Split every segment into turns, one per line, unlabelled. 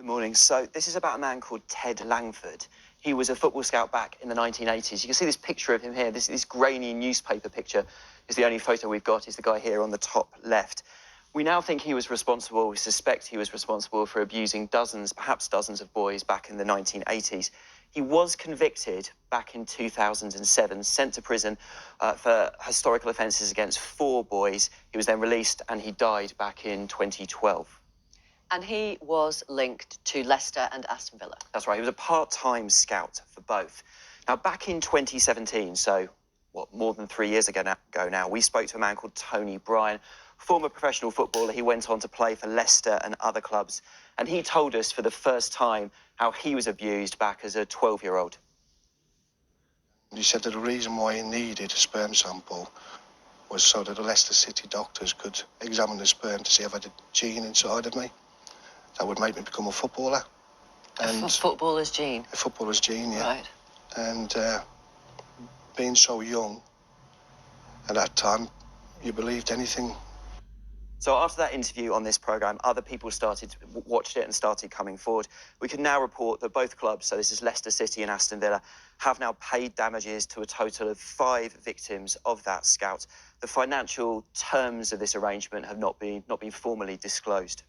Good morning. So this is about a man called Ted Langford. He was a football scout back in the 1980s. You can see this picture of him here. This grainy newspaper picture is the only photo we've got. Is the guy here on the top left. We now think he was responsible, we suspect he was responsible for abusing dozens, perhaps dozens of boys back in the 1980s. He was convicted back in 2007, sent to prison for historical offences against 4 boys. He was then released and he died back in 2012.
And he was linked to Leicester and Aston Villa.
That's right, he was a part-time scout for both. Now, back in 2017, so, more than 3 years ago now, we spoke to a man called Tony Bryan, former professional footballer. He went on to play for Leicester and other clubs. And he told us for the first time how he was abused back as a 12-year-old.
He said that the reason why he needed a sperm sample was so that the Leicester City doctors could examine the sperm to see if I had a gene inside of me that would make me become a footballer.
And a footballer's gene?
A footballer's gene, yeah.
Right.
And being so young at that time, you believed anything.
So after that interview on this programme, other people watched it and started coming forward. We can now report that both clubs, so this is Leicester City and Aston Villa, have now paid damages to a total of 5 victims of that scout. The financial terms of this arrangement have not been formally disclosed.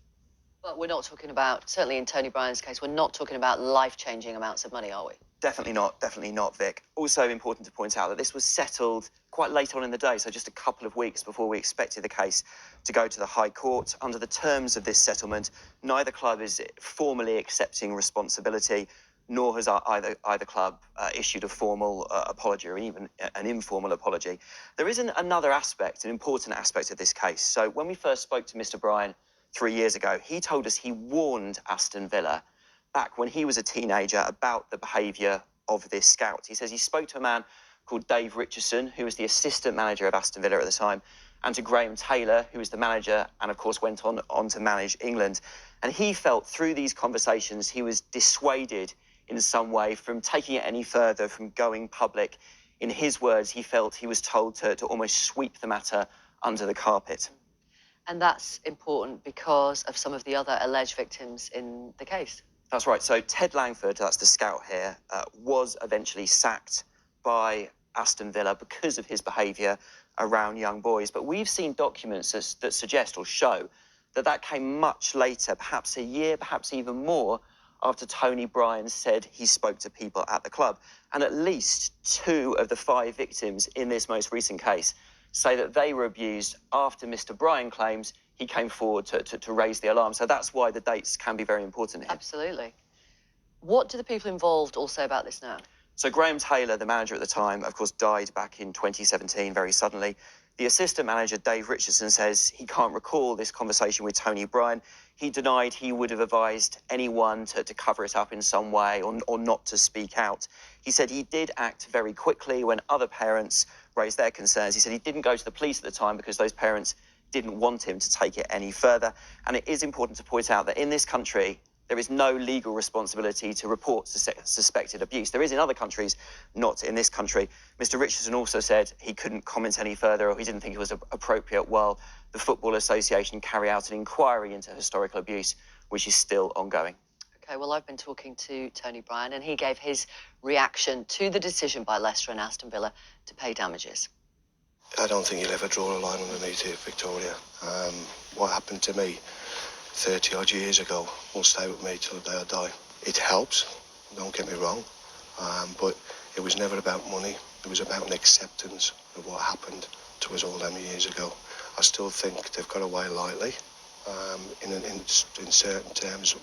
But we're not talking about, certainly in Tony Bryan's case, we're not talking about life-changing amounts of money, are we?
Definitely not, Vic. Also important to point out that this was settled quite late on in the day, so just a couple of weeks before we expected the case to go to the High Court. Under the terms of this settlement, neither club is formally accepting responsibility, nor has either club issued a formal apology or even an informal apology. There is another aspect, an important aspect of this case. So when we first spoke to Mr. Bryan 3 years ago, he told us he warned Aston Villa back when he was a teenager about the behaviour of this scout. He says he spoke to a man called Dave Richardson, who was the assistant manager of Aston Villa at the time, and to Graham Taylor, who was the manager and, of course, went on to manage England. And he felt through these conversations he was dissuaded in some way from taking it any further, from going public. In his words, he felt he was told to almost sweep the matter under the carpet.
And that's important because of some of the other alleged victims in the case.
That's right. So Ted Langford, that's the scout here, was eventually sacked by Aston Villa because of his behaviour around young boys. But we've seen documents that suggest or show that came much later, perhaps a year, perhaps even more, after Tony Bryan said he spoke to people at the club. And at least 2 of the 5 victims in this most recent case say that they were abused after Mr. Bryan claims he came forward to raise the alarm. So that's why the dates can be very important here.
Absolutely. What do the people involved all say about this now?
So Graham Taylor, the manager at the time, of course, died back in 2017 very suddenly. The assistant manager, Dave Richardson, says he can't recall this conversation with Tony Bryan. He denied he would have advised anyone to cover it up in some way or not to speak out. He said he did act very quickly when other parents raised their concerns. He said he didn't go to the police at the time because those parents didn't want him to take it any further. And it is important to point out that in this country, there is no legal responsibility to report suspected abuse. There is in other countries, not in this country. Mr. Richardson also said he couldn't comment any further, or he didn't think it was appropriate while the Football Association carry out an inquiry into historical abuse, which is still ongoing.
OK, well, I've been talking to Tony Bryan, and he gave his reaction to the decision by Leicester and Aston Villa to pay damages.
I don't think you'll ever draw a line underneath it, Victoria. What happened to me 30-odd years ago will stay with me till the day I die. It helps, don't get me wrong, but it was never about money. It was about an acceptance of what happened to us all them years ago. I still think they've got away lightly in certain terms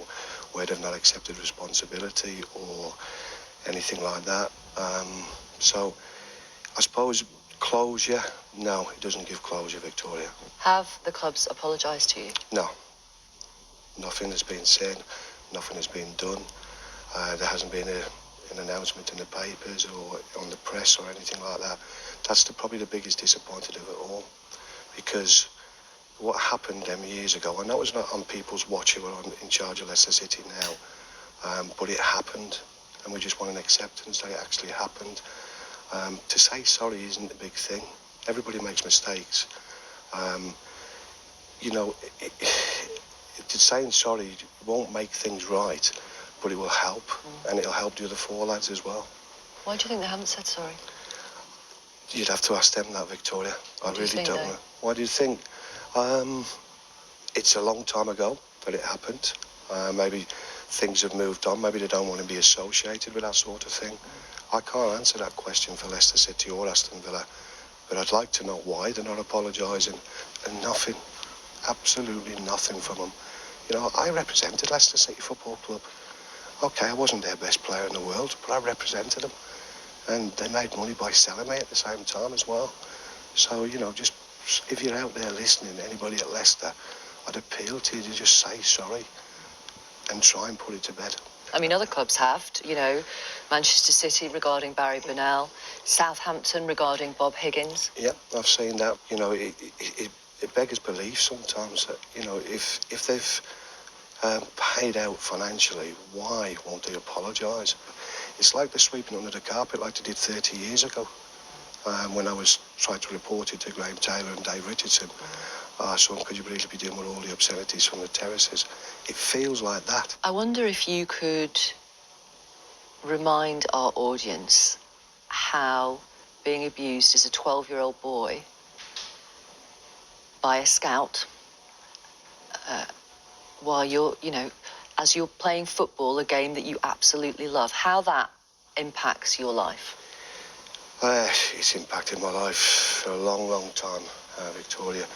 where they've not accepted responsibility or anything like that. So I suppose closure, no, it doesn't give closure, Victoria.
Have the clubs apologised to you?
No. Nothing has been said, nothing has been done. There hasn't been an announcement in the papers or on the press or anything like that. That's probably the biggest disappointed of it all, because what happened them years ago, I know it's not on people's watch who are in charge of Leicester City now, but it happened, and we just want an acceptance that it actually happened. To say sorry isn't a big thing. Everybody makes mistakes. You know, saying sorry won't make things right, but it will help, and it'll help the other 4 lads as well.
Why do you think they haven't said sorry?
You'd have to ask them that, Victoria. I really don't know. Why do you think? It's a long time ago that it happened. Maybe things have moved on. Maybe they don't want to be associated with that sort of thing. I can't answer that question for Leicester City or Aston Villa, but I'd like to know why they're not apologising. And nothing, absolutely nothing from them. You know, I represented Leicester City Football Club. OK, I wasn't their best player in the world, but I represented them. And they made money by selling me at the same time as well. So, you know, just if you're out there listening, anybody at Leicester, I'd appeal to you to just say sorry and try and put it to bed.
I mean, other clubs have, you know, Manchester City regarding Barry Burnell, Southampton regarding Bob Higgins.
Yeah, I've seen that. You know, it beggars belief sometimes that, you know, if they've paid out financially, why won't they apologise? It's like they're sweeping under the carpet like they did 30 years ago when I was trying to report it to Graham Taylor and Dave Richardson. Son, could you really be doing with all the obscenities from the terraces? It feels like that.
I wonder if you could remind our audience how being abused as a 12-year-old boy by a scout while you're, you know, as you're playing football, a game that you absolutely love, how that impacts your life.
It's impacted my life for a long, long time, Victoria.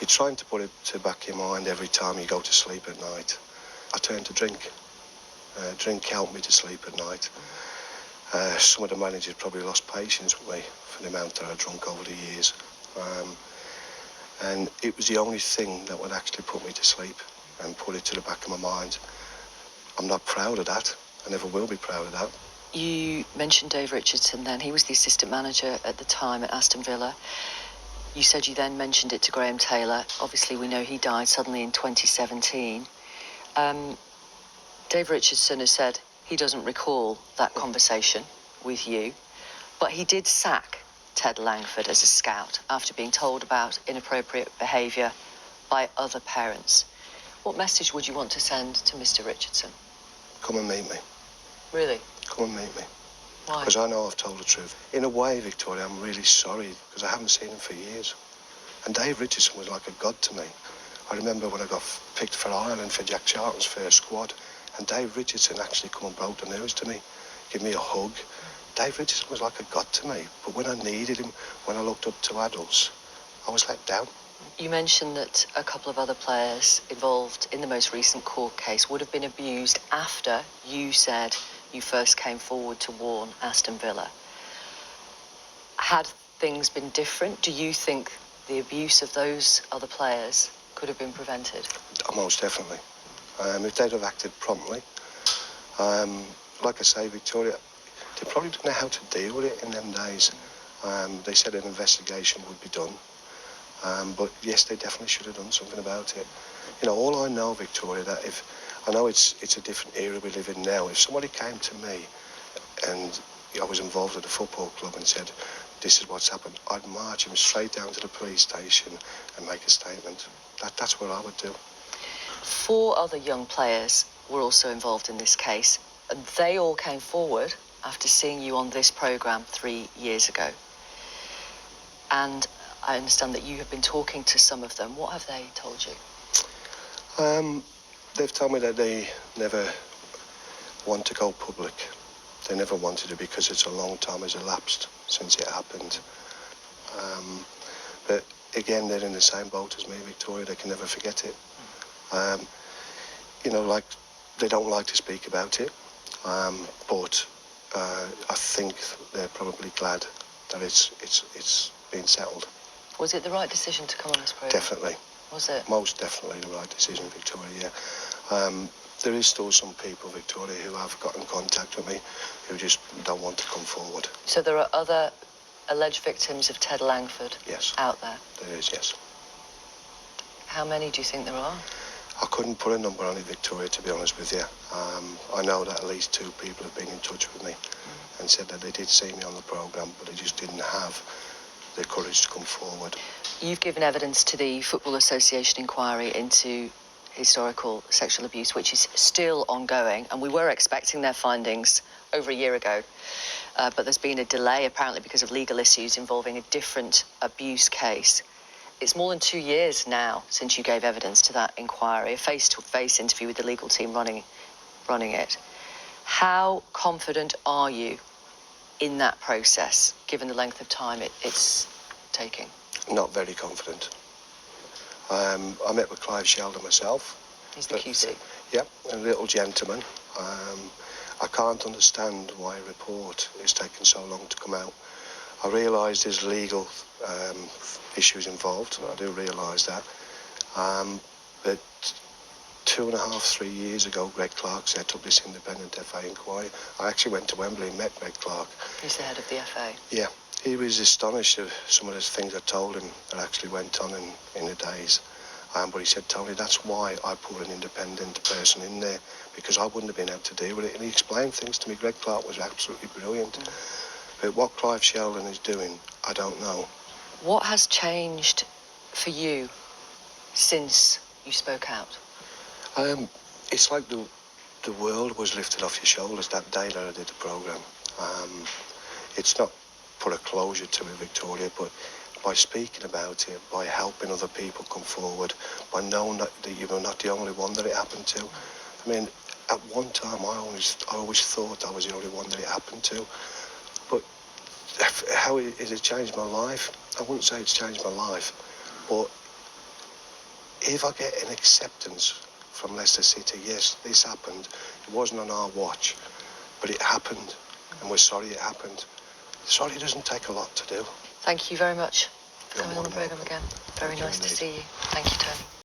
You're trying to put it to back your mind every time you go to sleep at night. I turn to drink. Drink helped me to sleep at night. Some of the managers probably lost patience with me for the amount that I drunk over the years. And it was the only thing that would actually put me to sleep and put it to the back of my mind. I'm not proud of that. I never will be proud of that.
You mentioned Dave Richardson then. He was the assistant manager at the time at Aston Villa. You said you then mentioned it to Graham Taylor. Obviously, we know he died suddenly in 2017. Dave Richardson has said he doesn't recall that conversation with you, but he did sack Ted Langford as a scout after being told about inappropriate behaviour by other parents. What message would you want to send to Mr. Richardson?
Come and meet me.
Really?
Come and meet me.
Why?
Because I know I've told the truth. In a way, Victoria, I'm really sorry because I haven't seen him for years. And Dave Richardson was like a god to me. I remember when I got picked for Ireland for Jack Charlton's first squad, and Dave Richardson actually come and broke the news to me, give me a hug. Dave Richardson was like a god to me, but when I needed him, when I looked up to adults, I was let down.
You mentioned that a couple of other players involved in the most recent court case would have been abused after you said you first came forward to warn Aston Villa. Had things been different, do you think the abuse of those other players could have been prevented?
Most definitely. If they'd have acted promptly, like I say, Victoria, they probably didn't know how to deal with it in them days. They said an investigation would be done. But yes, they definitely should have done something about it. You know, all I know, Victoria, that if I know it's a different era we live in now. If somebody came to me and I was involved at a football club and said, this is what's happened, I'd march him straight down to the police station and make a statement. That's what I would do.
4 other young players were also involved in this case. They all came forward after seeing you on this programme 3 years ago. And I understand that you have been talking to some of them. What have they told you?
They've told me that they never want to go public. They never wanted to because it's a long time has elapsed since it happened. But again, they're in the same boat as me, Victoria. They can never forget it. You know, like, they don't like to speak about it. But I think they're probably glad that it's been settled.
Was it the right decision to come on this programme?
Definitely.
Was it?
Most definitely the right decision, Victoria, yeah. There is still some people, Victoria, who have got in contact with me who just don't want to come forward.
So there are other alleged victims of Ted Langford out there?
There is, yes.
How many do you think there are?
I couldn't put a number on it, Victoria, to be honest with you. I know that at least 2 people have been in touch with me and said that they did see me on the programme, but they just didn't have the courage to come forward.
You've given evidence to the Football Association inquiry into historical sexual abuse, which is still ongoing, and we were expecting their findings over a year ago, but there's been a delay apparently because of legal issues involving a different abuse case. It's more than 2 years now since you gave evidence to that inquiry, a face-to-face interview with the legal team running it. How confident are you in that process, given the length of time it's taking?
Not very confident. I met with Clive Sheldon myself.
He's the QC.
Yeah, a little gentleman. I can't understand why a report is taking so long to come out. I realise there's legal issues involved. I do realise that. But 2.5, 3 years ago, Greg Clark set up this independent FA inquiry. I actually went to Wembley and met Greg Clark.
He's the head of the FA.
Yeah, he was astonished at some of the things I told him that actually went on in the days. But he said, Tony, that's why I put an independent person in there, because I wouldn't have been able to deal with it. And he explained things to me. Greg Clark was absolutely brilliant. But what Clive Sheldon is doing, I don't know.
What has changed for you since you spoke out?
It's like the world was lifted off your shoulders that day that I did the programme. It's not put a closure to it, Victoria, but by speaking about it, by helping other people come forward, by knowing that you were not the only one that it happened to. I mean, at one time, I always thought I was the only one that it happened to. But how has it changed my life? I wouldn't say it's changed my life, but if I get an acceptance from Leicester City, yes, this happened. It wasn't on our watch, but it happened, and we're sorry it happened. Sorry doesn't take a lot to do.
Thank you very much for
You're
coming on the
more than
programme
welcome.
again. Very
Thank you
nice to
indeed.
see you. Thank you, Tony.